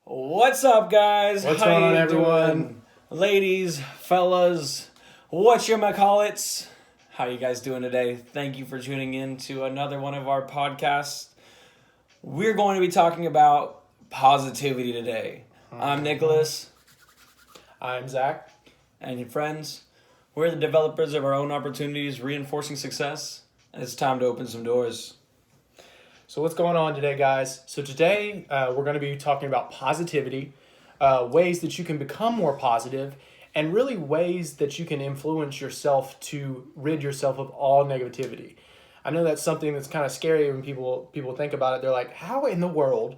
What's up, guys? What's How going on, you everyone? doing? Ladies, fellas, whatchamacallits? How you guys doing today? Thank you for tuning in to another one of our podcasts. We're going to be talking about positivity today. I'm Nicholas. I'm Zach. And your friends. We're the developers of our own opportunities, reinforcing success. And it's time to open some doors. So what's going on today, guys? So today we're going to be talking about positivity, ways that you can become more positive, and really ways that you can influence yourself to rid yourself of all negativity. I know that's something that's kind of scary when people think about it. They're like, how in the world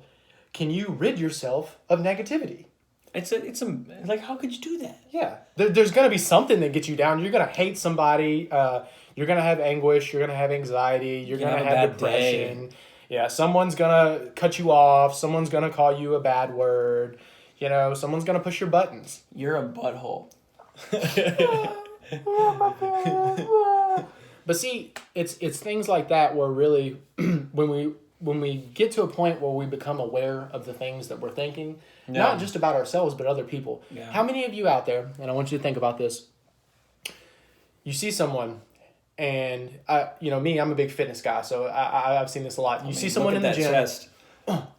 can you rid yourself of negativity? It's like, how could you do that? Yeah, there's going to be something that gets you down. You're going to hate somebody. You're going to have anguish. You're going to have anxiety. You're going to have depression. Yeah, someone's going to cut you off. Someone's going to call you a bad word. You know, someone's going to push your buttons. You're a butthole. But see, it's things like that where really when we get to a point where we become aware of the things that we're thinking, not just about ourselves but other people. Yeah. How many of you out there, and I want you to think about this, you see someone, and me, I'm a big fitness guy, so I've seen this a lot. You see someone in the gym. Chest. But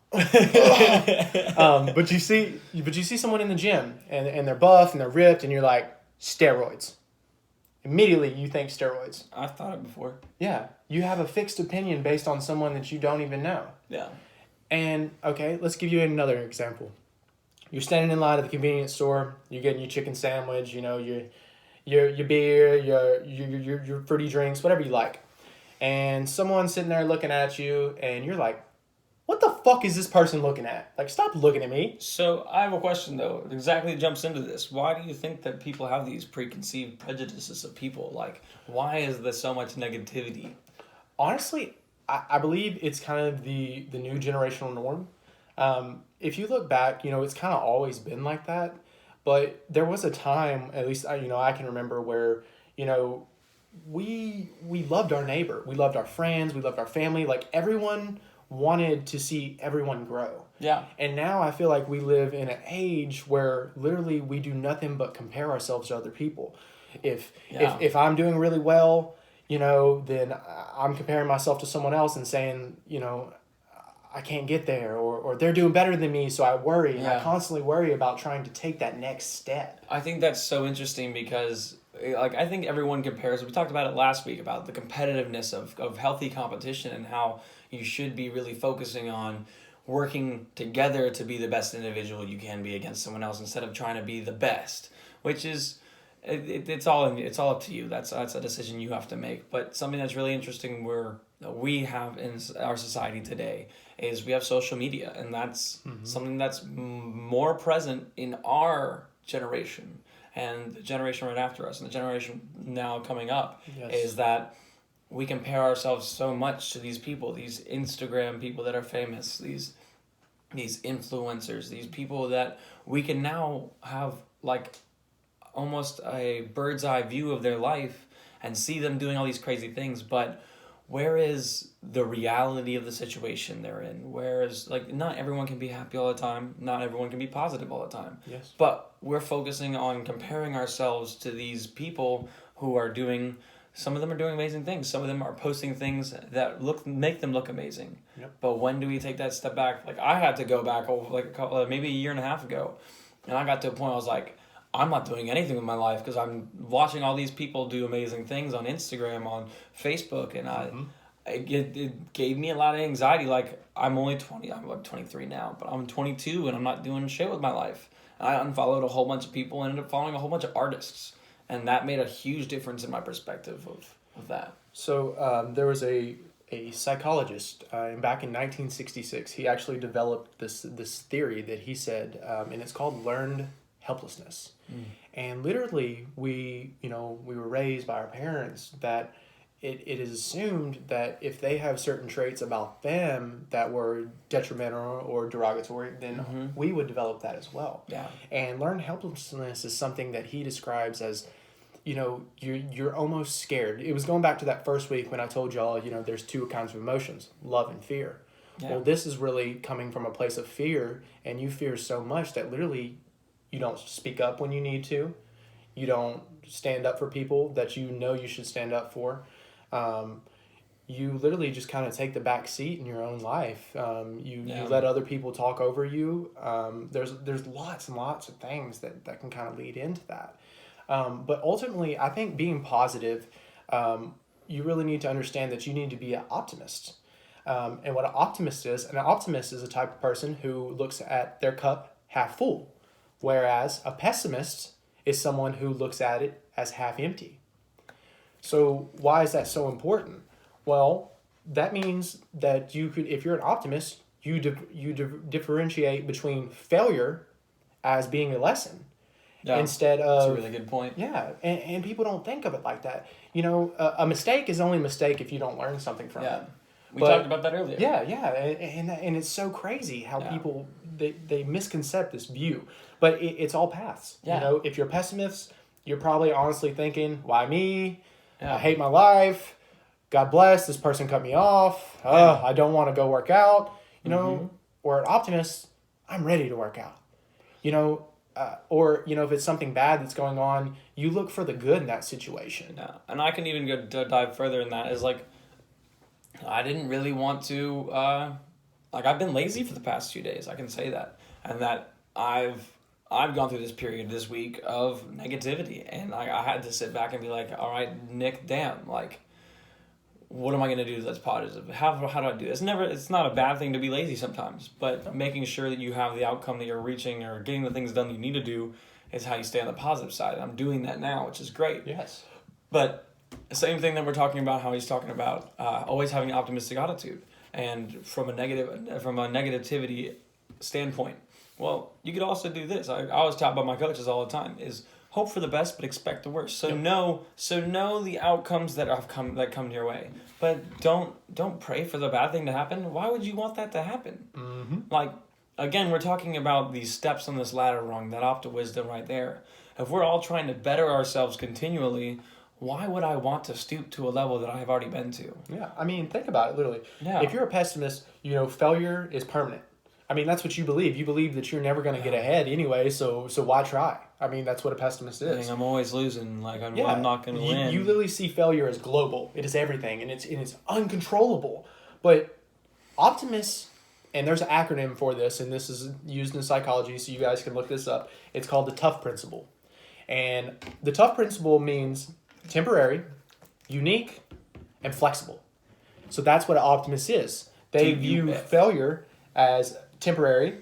you see someone in the gym and they're buff and they're ripped and you're like, steroids. Immediately you think steroids. I've thought it before. Yeah. You have a fixed opinion based on someone that you don't even know. Yeah. And okay, let's give you another example. You're standing in line at the convenience store, you're getting your chicken sandwich, your beer, your fruity drinks, whatever you like. And someone's sitting there looking at you and you're like, what the fuck is this person looking at? Like, stop looking at me. So I have a question, though. It exactly jumps into this. Why do you think that people have these preconceived prejudices of people? Like, why is there so much negativity? Honestly, I believe it's kind of the new generational norm. If you look back, it's kind of always been like that. But there was a time, at least I can remember, where we loved our neighbor, we loved our friends, we loved our family. Like, everyone wanted to see everyone grow. Yeah. And now I feel like we live in an age where literally we do nothing but compare ourselves to other people. If I'm doing really well, then I'm comparing myself to someone else and saying, I can't get there, or they're doing better than me, so I worry. And I constantly worry about trying to take that next step. I think that's so interesting because, I think everyone compares. We talked about it last week about the competitiveness of healthy competition and how you should be really focusing on working together to be the best individual you can be against someone else instead of trying to be the best, which is it's all up to you. That's a decision you have to make. But something that's really interesting we have in our society today is we have social media, and that's something that's more present in our generation and the generation right after us and the generation now coming up. Yes. Is that we compare ourselves so much to these people, these Instagram people that are famous, these influencers, these people that we can now have like almost a bird's eye view of their life and see them doing all these crazy things. But where is the reality of the situation they're in? Whereas, not everyone can be happy all the time. Not everyone can be positive all the time. Yes. But we're focusing on comparing ourselves to these people who are doing... Some of them are doing amazing things. Some of them are posting things that make them look amazing. Yep. But when do we take that step back? Like, I had to go back over maybe a year and a half ago. And I got to a point I was like, I'm not doing anything with my life because I'm watching all these people do amazing things on Instagram, on Facebook, and it gave me a lot of anxiety. Like, I'm only 20, I'm 23 now, but I'm 22 and I'm not doing shit with my life. And I unfollowed a whole bunch of people and ended up following a whole bunch of artists. And that made a huge difference in my perspective of that. So there was a psychologist back in 1966. He actually developed this theory that he said, and it's called learned helplessness. And literally, we were raised by our parents that it is assumed that if they have certain traits about them that were detrimental or derogatory, then we would develop that as well. Yeah. And learned helplessness is something that he describes as, you're almost scared. It was going back to that first week when I told y'all, there's two kinds of emotions, love and fear. Yeah. Well, this is really coming from a place of fear, and you fear so much that literally you don't speak up when you need to. You don't stand up for people that you know you should stand up for. You literally just kind of take the back seat in your own life. You let other people talk over you. There's lots and lots of things that can kind of lead into that. But ultimately, I think being positive, you really need to understand that you need to be an optimist. And what an optimist is a type of person who looks at their cup half full, whereas a pessimist is someone who looks at it as half empty. So why is that so important? Well, that means that you could, if you're an optimist, you differentiate between failure as being a lesson. Yeah, instead of... That's a really good point. Yeah, and people don't think of it like that. You know, a mistake is only a mistake if you don't learn something from it. We talked about that earlier. Yeah, and it's so crazy how people, they misconcept this view. But it's all paths. Yeah. You know, if you're a pessimist, you're probably honestly thinking, why me? I hate my life. God bless, this person cut me off. I don't want to go work out. You know, or an optimist, I'm ready to work out. You know, or, you know, if it's something bad that's going on, you look for the good in that situation. Yeah, and I can even go dive further in that. Is like, I didn't really want to, I've been lazy for the past 2 days. I can say that. And that I've gone through this period this week of negativity. And I had to sit back and be like, all right, Nick, damn, like, what am I going to do that's positive? How do I do this? It's not a bad thing to be lazy sometimes, but making sure that you have the outcome that you're reaching or getting the things done that you need to do is how you stay on the positive side. I'm doing that now, which is great. Yes. But the same thing that we're talking about, how he's talking about always having an optimistic attitude, and from a negativity standpoint. Well, you could also do this. I always taught by my coaches all the time is hope for the best, but expect the worst. So know the outcomes that come your way, but don't pray for the bad thing to happen. Why would you want that to happen? Mm-hmm. Like, again, we're talking about these steps on this ladder rung, that opto-wisdom right there. If we're all trying to better ourselves continually, why would I want to stoop to a level that I have already been to? Yeah, I mean, think about it, literally. Yeah. If you're a pessimist, you know, failure is permanent. I mean, that's what you believe. You believe that you're never going to get ahead anyway, so why try? I mean, that's what a pessimist is. I'm always losing. Like, I'm not going to win. You literally see failure as global. It is everything, and it's uncontrollable. But optimists, and there's an acronym for this, and this is used in psychology, so you guys can look this up. It's called the tough principle. And the tough principle means temporary, unique, and flexible. So that's what an optimist is. They view failure as temporary.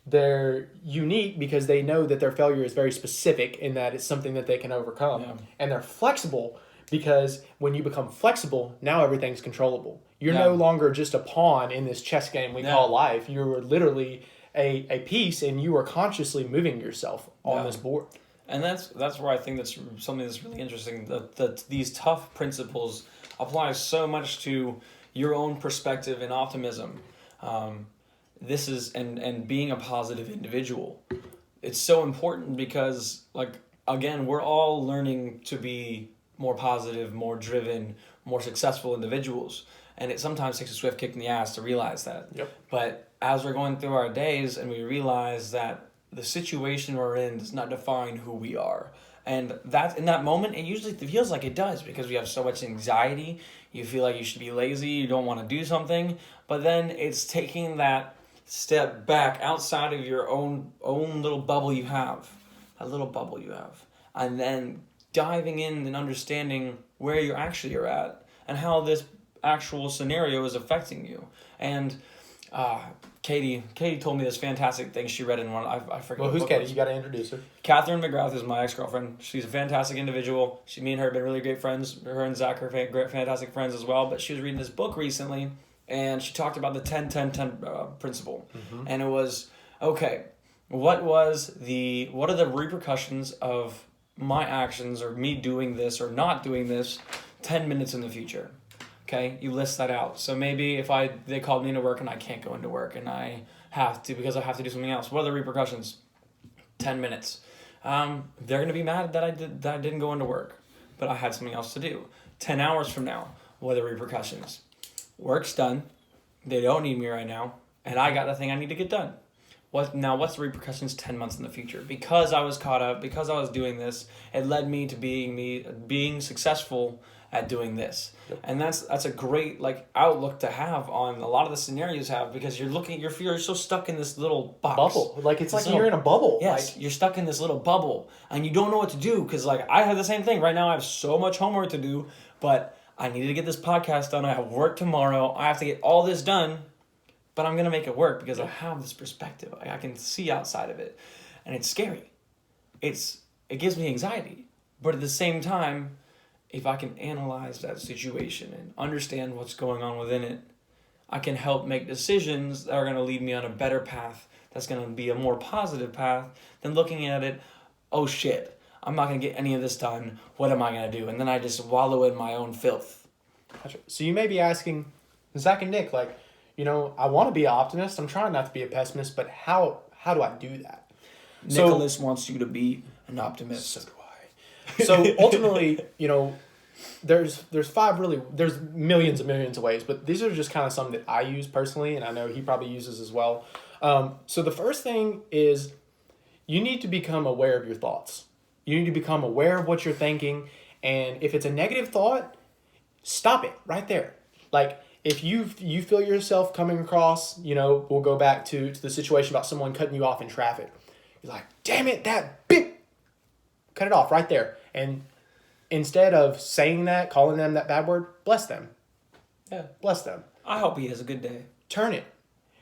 They're unique because they know that their failure is very specific in that it's something that they can overcome. Yeah. And they're flexible because when you become flexible, now everything's controllable. You're no longer just a pawn in this chess game we call life. You're literally a piece, and you are consciously moving yourself on this board. And that's where I think that's something that's really interesting. That these tough principles apply so much to your own perspective and optimism. This is and being a positive individual. It's so important because, like, again, we're all learning to be more positive, more driven, more successful individuals. And it sometimes takes a swift kick in the ass to realize that. Yep. But as we're going through our days and we realize that the situation we're in does not define who we are. And that in that moment, it usually feels like it does because we have so much anxiety. You feel like you should be lazy. You don't want to do something. But then it's taking that step back outside of your own little bubble you have. That little bubble you have. And then diving in and understanding where you actually are at and how this actual scenario is affecting you. And Katie told me this fantastic thing she read in one. I forget. Well, who's Katie? You got to introduce her. Catherine McGrath is my ex-girlfriend. She's a fantastic individual. Me and her have been really great friends. Her and Zach are fantastic friends as well. But she was reading this book recently, and she talked about the 10-10-10 principle. Mm-hmm. And it was, okay, what are the repercussions of my actions or me doing this or not doing this 10 minutes in the future? Okay, you list that out. So maybe if they called me into work and I can't go into work and I have to because I have to do something else. What are the repercussions? 10 minutes. They're gonna be mad that I didn't go into work, but I had something else to do. 10 hours from now, what are the repercussions? Work's done. They don't need me right now, and I got the thing I need to get done. What's the repercussions 10 months in the future? Because I was caught up, because I was doing this, it led me to being successful at doing this. Yep. And that's a great outlook to have on a lot of the scenarios have, because you're so stuck in this little box. Bubble. Like it's like you're in a bubble. Yes, you're stuck in this little bubble and you don't know what to do, because I have the same thing. Right now I have so much homework to do, but I needed to get this podcast done. I have work tomorrow. I have to get all this done. But I'm going to make it work because I have this perspective. I can see outside of it. And it's scary. It gives me anxiety. But at the same time, if I can analyze that situation and understand what's going on within it, I can help make decisions that are going to lead me on a better path. That's going to be a more positive path than looking at it, oh shit, I'm not going to get any of this done. What am I going to do? And then I just wallow in my own filth. Gotcha. So you may be asking, Zach and Nick, I want to be an optimist. I'm trying not to be a pessimist, but how do I do that? Nicholas wants you to be an optimist. So do I. So ultimately, there's there's millions and millions of ways, but these are just kind of some that I use personally, and I know he probably uses as well. So the first thing is you need to become aware of your thoughts. You need to become aware of what you're thinking, and if it's a negative thought, stop it right there. If you feel yourself coming across, we'll go back to the situation about someone cutting you off in traffic. You're like, damn it, that bit. Cut it off right there. And instead of saying that, calling them that bad word, bless them. Yeah. Bless them. I hope he has a good day. Turn it.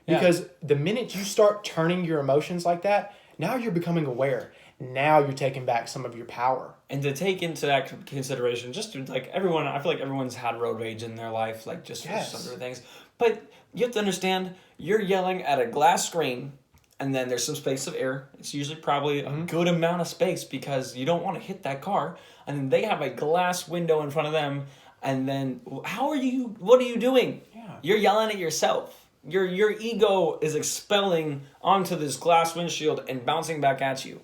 Because the minute you start turning your emotions like that, now you're becoming aware. Now you're taking back some of your power. And to take into that consideration, just to, everyone, I feel like everyone's had road rage in their life, for some sort of things. But you have to understand, you're yelling at a glass screen, and then there's some space of air. It's usually probably a good amount of space because you don't want to hit that car. And then they have a glass window in front of them. And then, what are you doing? Yeah. You're yelling at yourself. Your ego is expelling onto this glass windshield and bouncing back at you.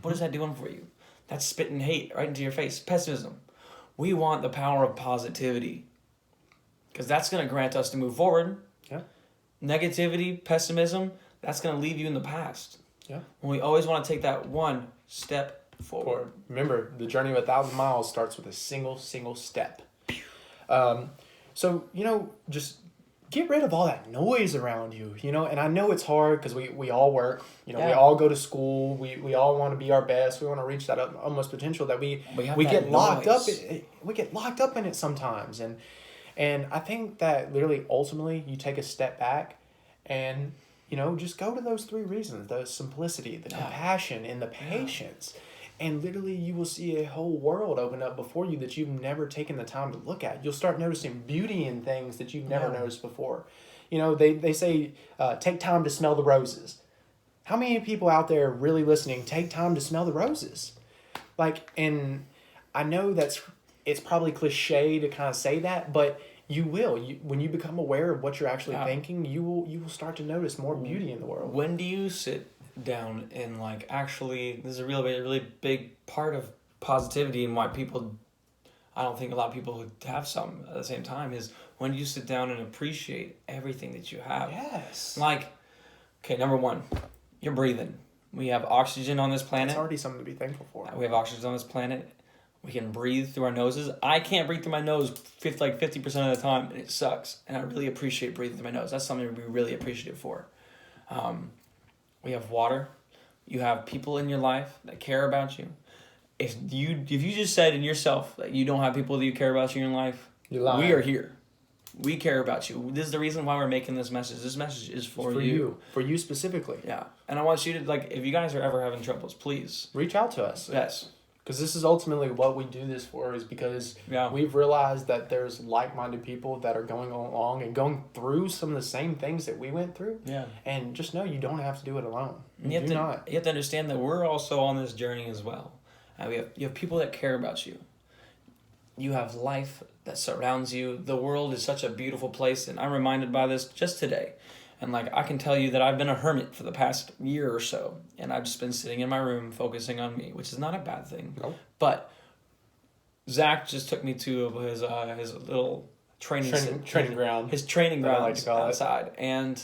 What is that doing for you? That's spitting hate right into your face. Pessimism. We want the power of positivity, because that's going to grant us to move forward. Yeah. Negativity, pessimism, that's going to leave you in the past. Yeah. And we always want to take that one step forward. Remember, the journey of 1,000 miles starts with a single step. So, just get rid of all that noise around you, and I know it's hard because we all work, we all go to school, we all want to be our best, we want to reach that utmost potential that we get locked up in it sometimes, and I think that literally ultimately you take a step back and just go to those 3 reasons: the simplicity, the compassion, and the patience. And literally you will see a whole world open up before you that you've never taken the time to look at. You'll start noticing beauty in things that you've never noticed before. They say, take time to smell the roses. How many people out there really listening take time to smell the roses? And I know it's probably cliche to kind of say that, but you will. When you become aware of what you're actually thinking, you will start to notice more beauty in the world. When do you sit down and actually, this is a really big part of positivity, and why I don't think a lot of people who have some at the same time, is when you sit down and appreciate everything that you have. Yes. Okay, number 1, you're breathing. We have oxygen on this planet. It's already something to be thankful for. We have oxygen on this planet. We can breathe through our noses. I can't breathe through my nose 50% of the time, and it sucks. And I really appreciate breathing through my nose. That's something to be really appreciative for. We have water. You have people in your life that care about you. If you just said in yourself that you don't have people that you care about you in your life, you're lying. We are here. We care about you. This is the reason why we're making this message. This message is for you. For you specifically. Yeah. And I want you to, if you guys are ever having troubles, please reach out to us. Yes. Because this is ultimately what we do this for, is because we've realized that there's like-minded people that are going along and going through some of the same things that we went through. Yeah. And just know you don't have to do it alone. You have to understand that we're also on this journey as well. And you have people that care about you. You have life that surrounds you. The world is such a beautiful place, and I'm reminded by this just today. And I can tell you that I've been a hermit for the past year or so, and I've just been sitting in my room focusing on me, which is not a bad thing. Nope. But Zach just took me to his little training ground. His training I like grounds to call it. outside. And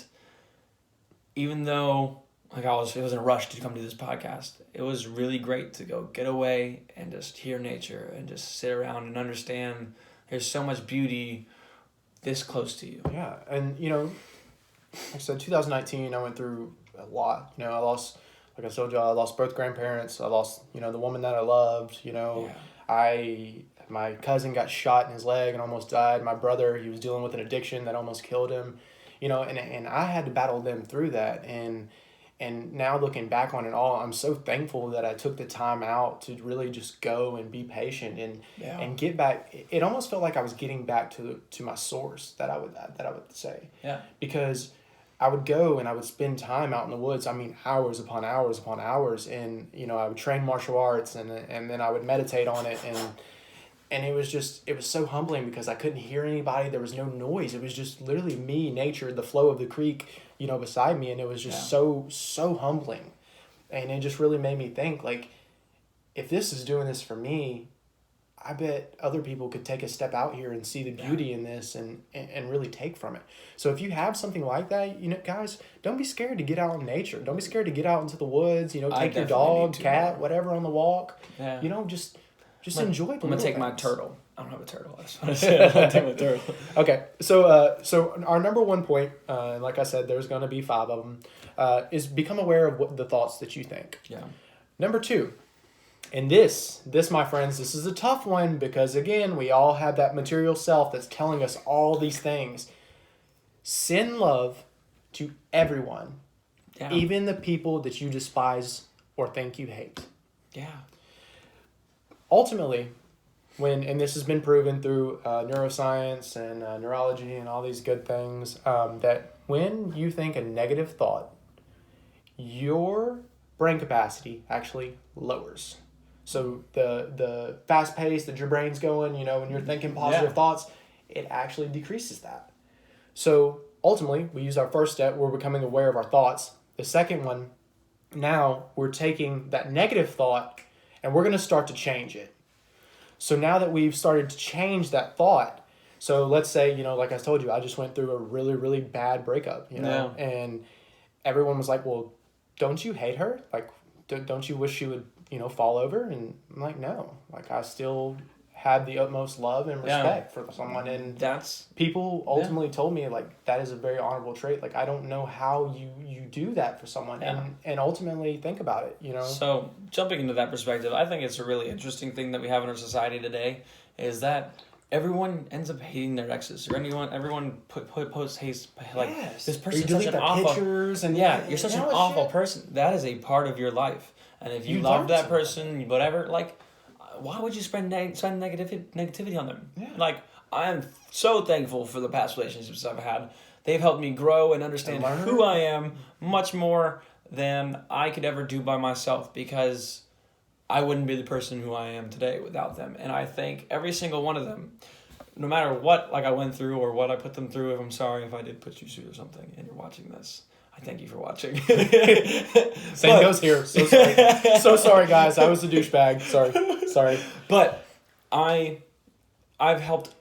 even though it was in a rush to come to this podcast, it was really great to go get away and just hear nature and just sit around and understand there's so much beauty this close to you. Yeah, and like I said, 2019, I went through a lot. I lost, like I told you, I lost both grandparents. I lost, the woman that I loved. My cousin got shot in his leg and almost died. My brother, he was dealing with an addiction that almost killed him. And I had to battle them through that. And now looking back on it all, I'm so thankful that I took the time out to really just go and be patient and get back. It almost felt like I was getting back to my source that I would say. Yeah. Because I would go and I would spend time out in the woods. I mean, hours upon hours upon hours. And, I would train martial arts and then I would meditate on it. And it was so humbling because I couldn't hear anybody. There was no noise. It was just literally me, nature, the flow of the creek, beside me. And it was just so humbling. And it just really made me think, like, if this is doing this for me, I bet other people could take a step out here and see the beauty in this and really take from it. So if you have something like that, guys, don't be scared to get out in nature. Don't be scared to get out into the woods, take your dog, cat, whatever on the walk. Yeah. Just enjoy. I'm gonna take my turtle. I don't have a turtle. I just want to say I'm gonna take my turtle. Okay, so our number one point, like I said, there's gonna be 5 of them, is become aware of the thoughts that you think. Yeah. Number 2, and this, my friends, this is a tough one because again, we all have that material self that's telling us all these things. Send love to everyone, even the people that you despise or think you hate. Yeah. Ultimately, and this has been proven through neuroscience and neurology and all these good things, that when you think a negative thought, your brain capacity actually lowers. So the fast pace that your brain's going, when you're thinking positive thoughts, it actually decreases that. So ultimately, we use our first step, we're becoming aware of our thoughts. The second one, now we're taking that negative thought and we're going to start to change it. So now that we've started to change that thought, so let's say, like I told you, I just went through a really, really bad breakup, and everyone was like, well, don't you hate her? Like, don't you wish she would, fall over? And I'm like, no, like I still had the utmost love and respect for someone. And people ultimately told me, like, that is a very honorable trait. Like, I don't know how you do that for someone and ultimately think about it, So jumping into that perspective, I think it's a really interesting thing that we have in our society today is that everyone ends up hating their exes, or everyone posts hates, like, this person's such an awful pictures and you're such an awful person. That is a part of your life, and if you love that person, whatever, like, why would you spread negativity on them? Yeah. Like, I am so thankful for the past relationships I've had. They've helped me grow and understand who I am much more than I could ever do by myself, because I wouldn't be the person who I am today without them. And I thank every single one of them, no matter what I went through or what I put them through. If I'm sorry if I did put you through something and you're watching this, I thank you for watching. Same goes here. So sorry. So sorry, guys. I was a douchebag. Sorry. But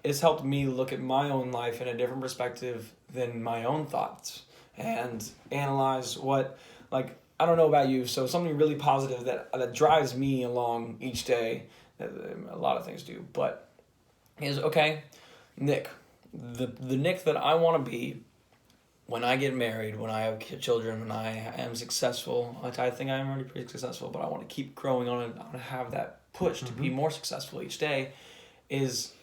it's helped me look at my own life in a different perspective than my own thoughts and analyze what, like, I don't know about you, so something really positive that drives me along each day, a lot of things do, but is, okay, Nick, the Nick that I want to be when I get married, when I have children, when I am successful, which I think I'm already pretty successful, but I want to keep growing on it, I want to have that push to be more successful each day, is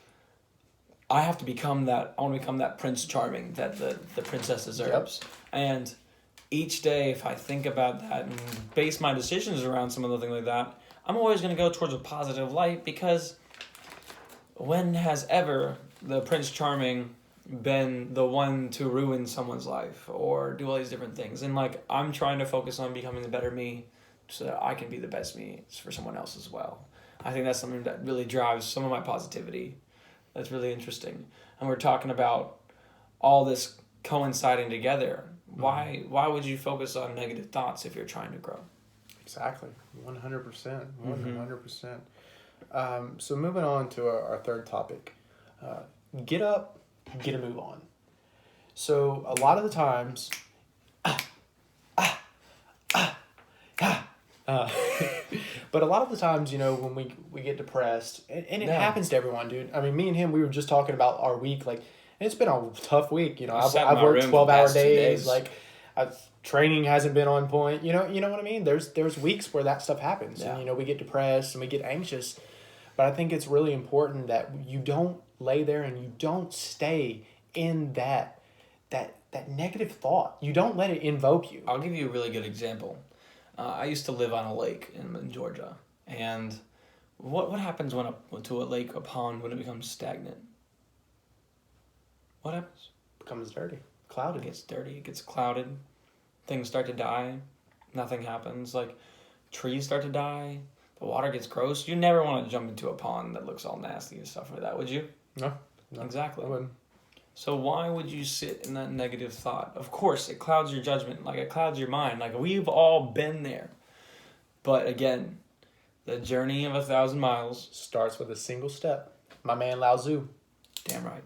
I have to become that, I want to become that Prince Charming that the princess deserves. Yep. And each day, if I think about that and base my decisions around some other thing like that, I'm always going to go towards a positive light, because when has ever the Prince Charming been the one to ruin someone's life or do all these different things? And, like, I'm trying to focus on becoming the better me so that I can be the best me for someone else as well. I think that's something that really drives some of my positivity. That's really interesting. And we're talking about all this coinciding together. Why would you focus on negative thoughts if you're trying to grow? Exactly. 100%. 100%. So moving on to our third topic. Get up get a move on. So a lot of the times, but a lot of the times, when we get depressed, and it happens to everyone, dude. I mean, me and him, we were just talking about our week. Like, it's been a tough week. I've worked 12-hour days. Like, training hasn't been on point. You know what I mean? There's weeks where that stuff happens, and we get depressed and we get anxious. But I think it's really important that you don't lay there and you don't stay in that negative thought. You don't let it invoke you. I'll give you a really good example. I used to live on a lake in Georgia, and what happens to a lake, a pond, when it becomes stagnant? What happens? It becomes dirty, clouded. It gets dirty. It gets clouded. Things start to die. Nothing happens. Like, trees start to die. The water gets gross. You never want to jump into a pond that looks all nasty and stuff like that, would you? No. Exactly. I wouldn't. So why would you sit in that negative thought? Of course, it clouds your judgment. Like, it clouds your mind. Like, we've all been there. But again, the journey of 1,000 miles starts with a single step. My man Lao Tzu. Damn right.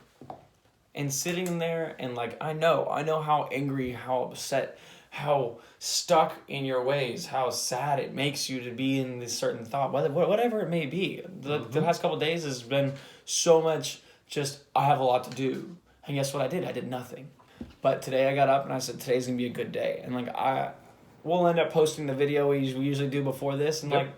And sitting there and I know how angry, how upset, how stuck in your ways, how sad it makes you to be in this certain thought, whatever it may be. The past couple of days has been so much just, I have a lot to do. And guess what I did? I did nothing. But today I got up and I said, today's going to be a good day. And we'll end up posting the video we usually do before this. And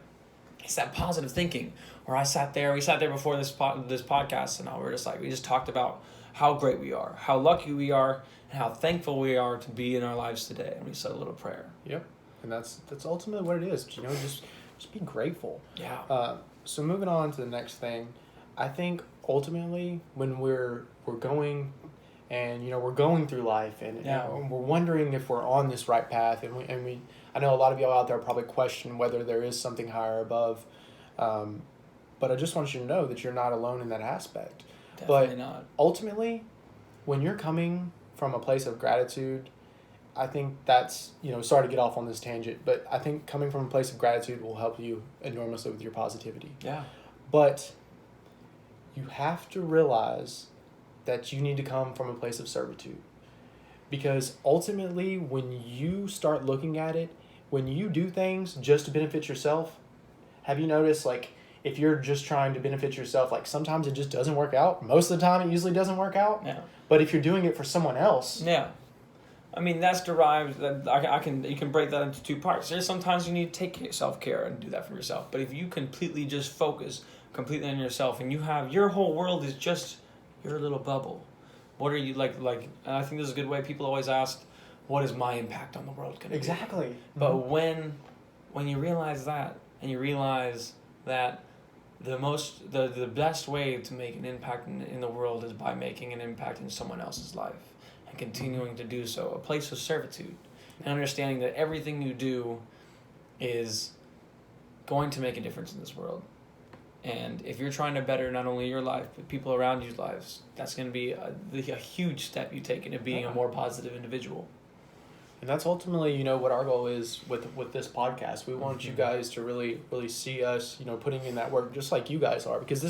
it's that positive thinking where we sat there before this podcast, and we just talked about how great we are, how lucky we are, and how thankful we are to be in our lives today. And we said a little prayer. Yep. And that's ultimately what it is. Just be grateful. Yeah. So moving on to the next thing, I think ultimately when we're going and we're going through life and we're wondering if we're on this right path, and we I know a lot of y'all out there probably question whether there is something higher above, but I just want you to know that you're not alone in that aspect. Definitely not. Ultimately, when you're coming from a place of gratitude, I think that's, sorry to get off on this tangent, but I think coming from a place of gratitude will help you enormously with your positivity. Yeah. But you have to realize that you need to come from a place of servitude. Because ultimately, when you start looking at it, when you do things just to benefit yourself, have you noticed, if you're just trying to benefit yourself, sometimes it just doesn't work out. Most of the time, it usually doesn't work out. Yeah. But if you're doing it for someone else. Yeah. I mean, that's derived. You can break that into two parts. There's sometimes you need to take self-care and do that for yourself. But if you completely just focus completely on yourself and you have your whole world is just your little bubble, what are you like? And I think this is a good way. People always ask, "What is my impact on the world going to be?" Exactly. But when you realize that, and you realize that the best way to make an impact in the world is by making an impact in someone else's life and continuing to do so, a place of servitude, and understanding that everything you do is going to make a difference in this world. And if you're trying to better not only your life, but people around you's lives, that's going to be a huge step you take into being a more positive individual. And that's ultimately, what our goal is with this podcast. We want you guys to really, really see us, putting in that work just like you guys are, because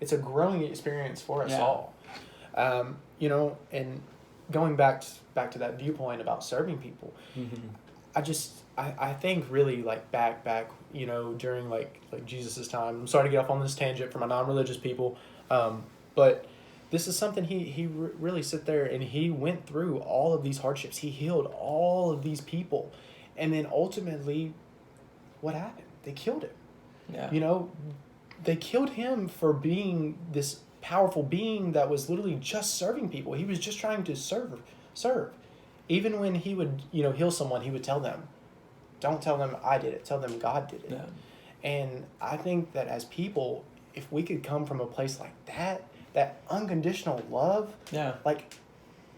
it's a growing experience for us all. And going back to that viewpoint about serving people, I think really back during like Jesus's time. I'm sorry to get off on this tangent for my non-religious people, but this is something he really sit there and he went through all of these hardships. He healed all of these people, and then ultimately, what happened? They killed him. Yeah. They killed him for being this powerful being that was literally just serving people. He was just trying to serve. Even when he would heal someone, he would tell them, "Don't tell them I did it. Tell them God did it." Yeah. And I think that as people, if we could come from a place like that unconditional love,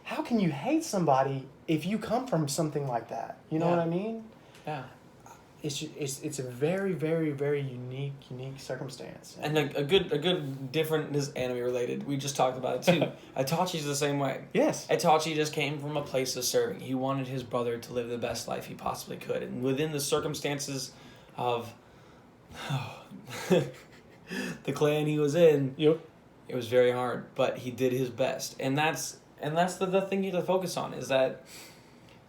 how can you hate somebody if you come from something like that? You know what I mean? Yeah. It's a very, very, very unique circumstance. And a good different, this is anime related. We just talked about it too. Itachi's the same way. Yes. Itachi just came from a place of serving. He wanted his brother to live the best life he possibly could. And within the circumstances of the clan he was in, It was very hard, but he did his best. And that's the thing you have to focus on, is that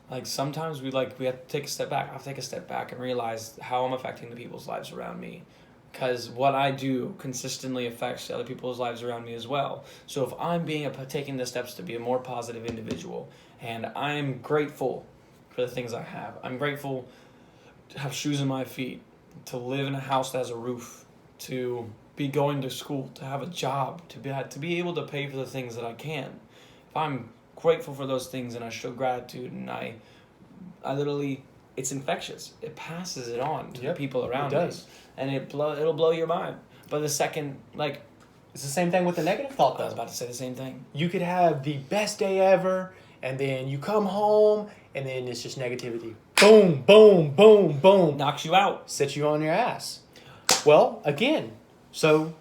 like sometimes we have to take a step back. I have to take a step back and realize how I'm affecting the people's lives around me. Because what I do consistently affects other people's lives around me as well. So if I'm taking the steps to be a more positive individual, and I'm grateful for the things I have. I'm grateful to have shoes on my feet, to live in a house that has a roof, to be going to school, to have a job, to be able to pay for the things that I can. If I'm grateful for those things and I show gratitude, and I literally, it's infectious. It passes it on to the people around me. It does. And it'll blow your mind. But the second, it's the same thing with the negative thought, though. I was about to say the same thing. You could have the best day ever, and then you come home, and then it's just negativity. Boom, boom, boom, boom. Knocks you out. Sets you on your ass. Well, again, so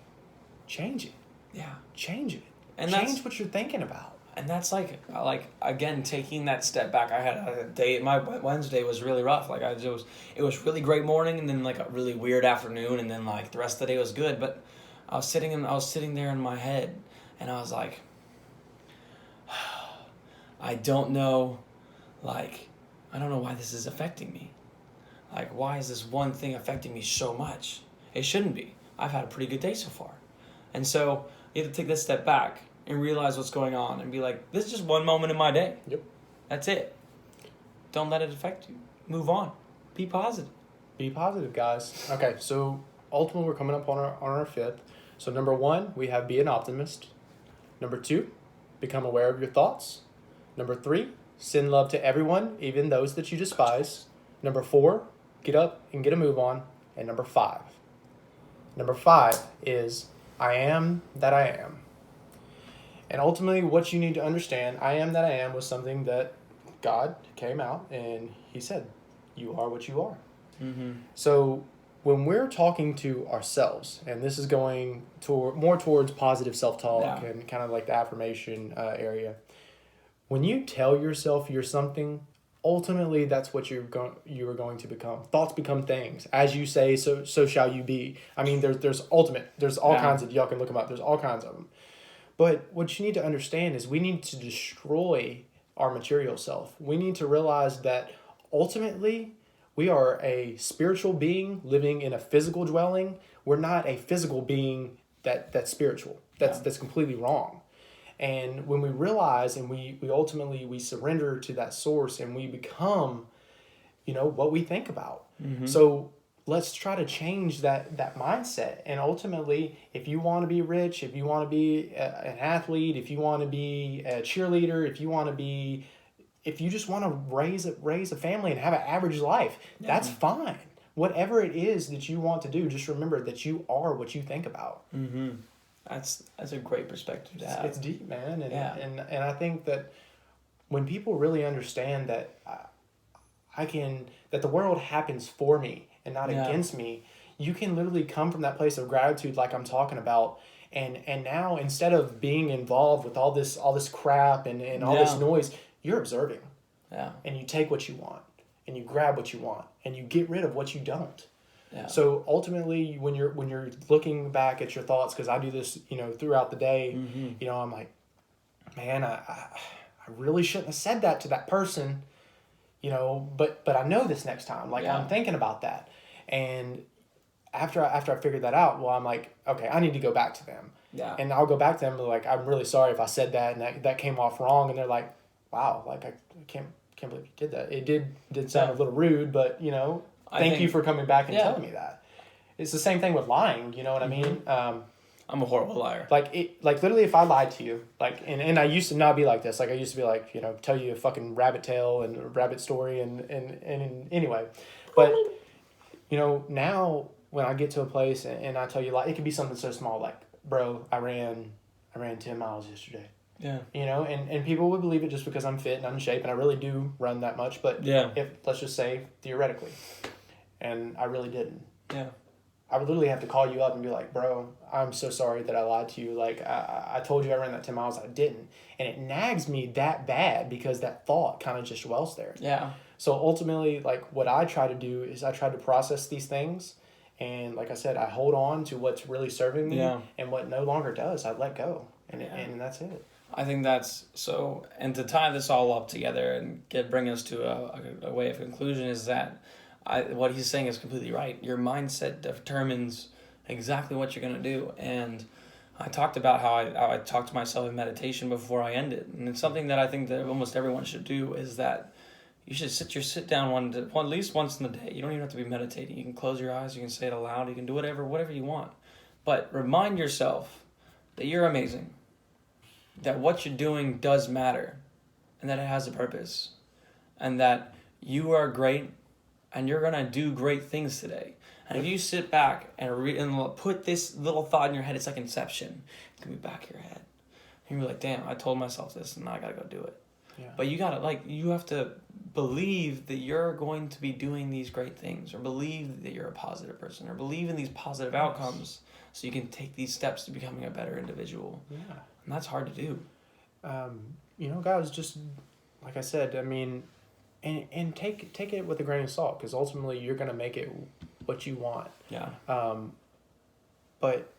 change it. Yeah. Change it. And change what you're thinking about. And that's again, taking that step back. I had a day, my Wednesday was really rough. It was really great morning, and then a really weird afternoon, and then the rest of the day was good. But I was sitting there in my head, and I was like, I don't know why this is affecting me. Why is this one thing affecting me so much? It shouldn't be. I've had a pretty good day so far. And so you have to take this step back and realize what's going on and be like, this is just one moment in my day. Yep. That's it. Don't let it affect you. Move on. Be positive. Be positive, guys. Okay, so ultimately we're coming up on our fifth. So number 1, we have be an optimist. Number 2, become aware of your thoughts. Number 3, send love to everyone, even those that you despise. Number 4, get up and get a move on. And number 5 is I am that I am. And ultimately, what you need to understand, I am that I am, was something that God came out and he said, you are what you are. Mm-hmm. So when we're talking to ourselves, and this is going more towards positive self-talk and kind of like the affirmation area, when you tell yourself you're something, ultimately that's what you are going to become. Thoughts become things. As you say, so shall you be. I mean, there's all kinds of, y'all can look them up, there's all kinds of them. But what you need to understand is we need to destroy our material self. We need to realize that ultimately we are a spiritual being living in a physical dwelling. We're not a physical being that's spiritual. That's completely wrong. And when we realize and we ultimately surrender to that source and we become, what we think about. Mm-hmm. So let's try to change that mindset. And ultimately, if you want to be rich, if you want to be an athlete, if you want to be a cheerleader, if you just want to raise a family and have an average life, that's fine. Whatever it is that you want to do, just remember that you are what you think about. Mm-hmm. That's a great perspective to have. It's deep, man. And I think that when people really understand that that the world happens for me and not against me, you can literally come from that place of gratitude like I'm talking about. And now instead of being involved with all this crap and all this noise, you're observing. Yeah. And you take what you want and you grab what you want and you get rid of what you don't. Yeah. So ultimately when you're looking back at your thoughts, because I do this, throughout the day, mm-hmm. I'm like, man, I really shouldn't have said that to that person. But I know this next time. I'm thinking about that. And after I figured that out, well, I'm like, okay, I need to go back to them. Yeah. And I'll go back to them like, I'm really sorry if I said that and that came off wrong. And they're like, wow, I can't believe you did that. It did sound a little rude, but thank you for coming back and telling me that. It's the same thing with lying. You know what mm-hmm. I mean? I'm a horrible liar. Literally, if I lied to you, and I used to not be like this. I used to be tell you a fucking rabbit tale and a rabbit story and anyway, but now when I get to a place and I tell you it could be something so small like, bro, I ran 10 miles yesterday. Yeah. And people would believe it just because I'm fit and I'm in shape and I really do run that much. But if let's just say theoretically, and I really didn't. Yeah. I would literally have to call you up and be like, bro, I'm so sorry that I lied to you. I told you I ran that 10 miles. I didn't. And it nags me that bad because that thought kind of just dwells there. Yeah. So ultimately, what I try to do is I try to process these things And like I said, I hold on to what's really serving me, Yeah. and what no longer does, I let go, and Yeah. and that's it. I think that's so. And to tie this all up together and bring us to a way of conclusion is that what he's saying is completely right. Your mindset determines exactly what you're going to do. And I talked about how I talk to myself in meditation before I end it. And it's something that I think that almost everyone should do, is that you should sit down at least once in the day. You don't even have to be meditating. You can close your eyes, you can say it aloud, you can do whatever you want. But remind yourself that you're amazing, that what you're doing does matter, and that it has a purpose, and that you are great, and you're going to do great things today. And if you sit back and and put this little thought in your head, it's like Inception. It's going to be back of your head. And you're like, damn, I told myself this, and now I got to go do it. Yeah. But you have to believe that you're going to be doing these great things, or believe that you're a positive person, or believe in these positive outcomes, so you can take these steps to becoming a better individual. Yeah. And that's hard to do. Guys, just like I said, I mean, and take it with a grain of salt, because ultimately you're going to make it what you want. Yeah. But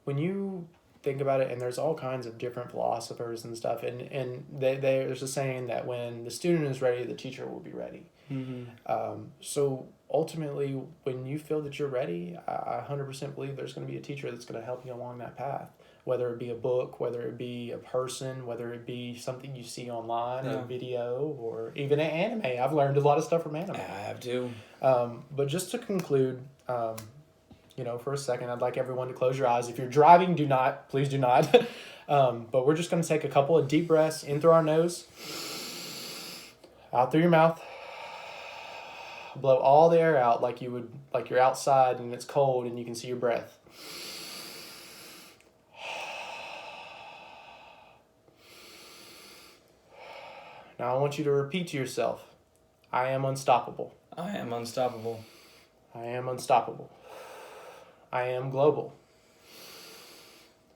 when you think about it, and there's all kinds of different philosophers and stuff, and there's a saying that when the student is ready, the teacher will be ready. Mm-hmm. So ultimately, when you feel that you're ready, I 100% believe there's going to be a teacher that's going to help you along that path. Whether it be a book, whether it be a person, whether it be something you see online, or a video, or even an anime. I've learned a lot of stuff from anime. I have too. But just to conclude, for a second, I'd like everyone to close your eyes. If you're driving, please do not. But we're just going to take a couple of deep breaths in through our nose, out through your mouth. Blow all the air out like you're outside and it's cold and you can see your breath. Now I want you to repeat to yourself, I am unstoppable. I am unstoppable. I am unstoppable. I am global.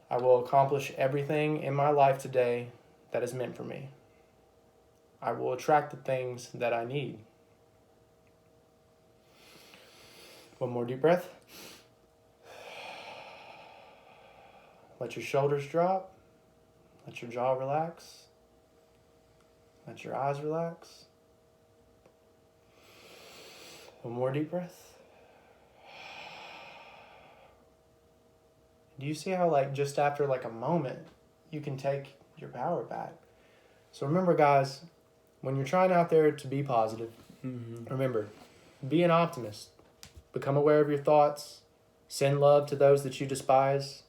I will accomplish everything in my life today that is meant for me. I will attract the things that I need. One more deep breath. Let your shoulders drop. Let your jaw relax. Let your eyes relax. One more deep breath. Do you see how just after a moment, you can take your power back? So remember, guys, when you're trying out there to be positive, remember, be an optimist. Become aware of your thoughts. Send love to those that you despise.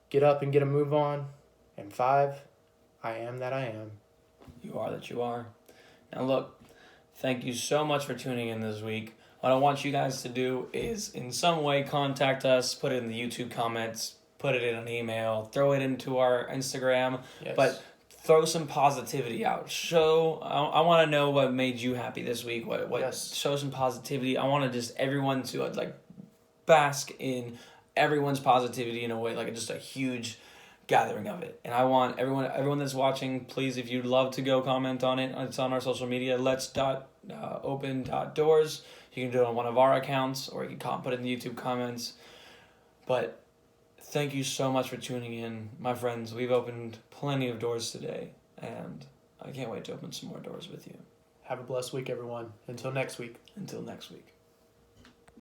Get up and get a move on. And 5, I am that I am. You are that you are. Now look, thank you so much for tuning in this week. What I want you guys to do is in some way contact us, put it in the YouTube comments, put it in an email, throw it into our Instagram, Yes. but throw some positivity out. I want to know what made you happy this week. What Yes. Show some positivity. I want to just everyone to bask in everyone's positivity in a way, just a huge gathering of it. And I want everyone that's watching, please, if you'd love to go comment on it, it's on our social media, let's.open.doors. You can do it on one of our accounts, or you can put it in the YouTube comments. But thank you so much for tuning in, my friends. We've opened plenty of doors today, and I can't wait to open some more doors with you. Have a blessed week, everyone. Until next week. Until next week.